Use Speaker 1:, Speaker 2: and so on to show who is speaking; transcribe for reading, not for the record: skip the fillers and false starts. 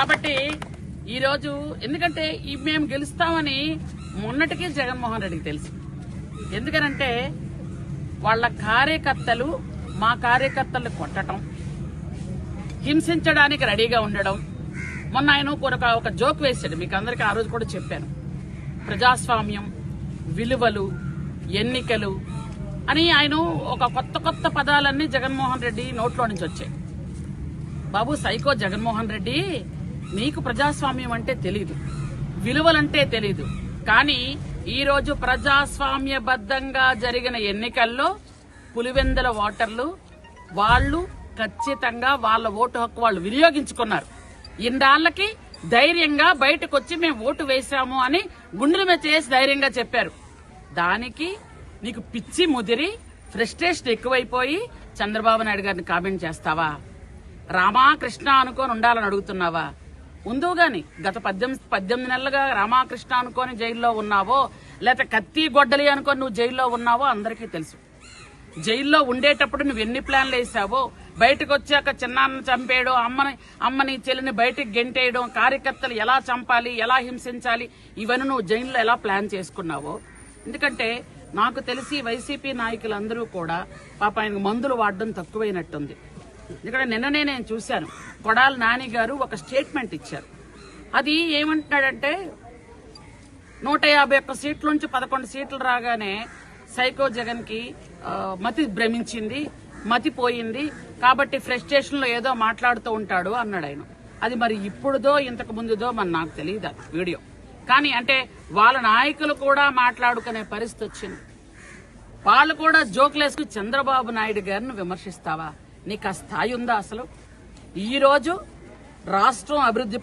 Speaker 1: కాబట్టి ఈరోజు ఎందుకంటే మేము గెలుస్తామని మొన్నటికి జగన్మోహన్ రెడ్డికి తెలుసు. ఎందుకనంటే వాళ్ళ కార్యకర్తలు మా కార్యకర్తలు కొట్టడం, హింసించడానికి రెడీగా ఉండడం. మొన్న ఆయన ఒక జోక్ వేశాడు, మీకు అందరికీ ఆ రోజు కూడా చెప్పాను. ప్రజాస్వామ్యం, విలువలు, ఎన్నికలు అని ఆయన ఒక కొత్త పదాలన్నీ జగన్మోహన్ రెడ్డి నోట్లో నుంచి వచ్చాయి. బాబు సైకో జగన్మోహన్ రెడ్డి, నీకు ప్రజాస్వామ్యం అంటే తెలీదు, విలువలంటే తెలీదు. కానీ ఈరోజు ప్రజాస్వామ్యబద్ధంగా జరిగిన ఎన్నికల్లో పులివెందుల ఓటర్లు వాళ్ళు ఖచ్చితంగా వాళ్ళ ఓటు హక్కు వాళ్ళు వినియోగించుకున్నారు. ఇన్నాళ్లకి ధైర్యంగా బయటకు వచ్చి మేము ఓటు వేశాము అని గుండెల మీద చేసి ధైర్యంగా చెప్పారు. దానికి నీకు పిచ్చి ముదిరి ఫ్రస్ట్రేషన్ ఎక్కువైపోయి చంద్రబాబు నాయుడు గారిని కామెంట్ చేస్తావా? రామాకృష్ణ అనుకోని ఉండాలని అడుగుతున్నావా? ఉందో గాని గత 18 నెలలుగా రామాకృష్ణ అనుకోని జైల్లో ఉన్నావో, లేకపోతే కత్తి గొడ్డలి అనుకోని నువ్వు జైల్లో ఉన్నావో అందరికీ తెలుసు. జైల్లో ఉండేటప్పుడు నువ్వు ఎన్ని ప్లాన్లు వేసావో, బయటకు వచ్చాక చిన్నాన్ని చంపేయడం, అమ్మని చెల్లిని బయటకు గెంటేయడం, కార్యకర్తలు ఎలా చంపాలి, ఎలా హింసించాలి, ఇవన్నీ నువ్వు జైల్లో ఎలా ప్లాన్ చేసుకున్నావో. ఎందుకంటే నాకు తెలిసి వైసీపీ నాయకులందరూ కూడా పాప ఆయనకు మందులు వాడడం తక్కువైనట్టుంది. ఇక్కడ నిన్ననే నేను చూశాను, కొడాలి నాని గారు ఒక స్టేట్మెంట్ ఇచ్చారు. అది ఏమంటున్నాడంటే 151 సీట్ల నుంచి 11 సీట్లు రాగానే సైకో జగన్ కి మతి భ్రమించింది, మతి పోయింది, కాబట్టి ఫ్రస్ట్రేషన్ లో ఏదో మాట్లాడుతూ ఉంటాడు అన్నాడు ఆయన. అది మరి ఇప్పుడుదో ఇంతకు ముందుదో మరి నాకు తెలియదు వీడియో. కానీ అంటే వాళ్ళ నాయకులు కూడా మాట్లాడుకునే పరిస్థితి వచ్చింది. వాళ్ళు కూడా జోకులేసుకు చంద్రబాబు నాయుడు గారిని విమర్శిస్తావా? నీకు ఆ స్థాయి ఉందా అసలు? ఈ రోజు రాష్ట్రం అభివృద్ధి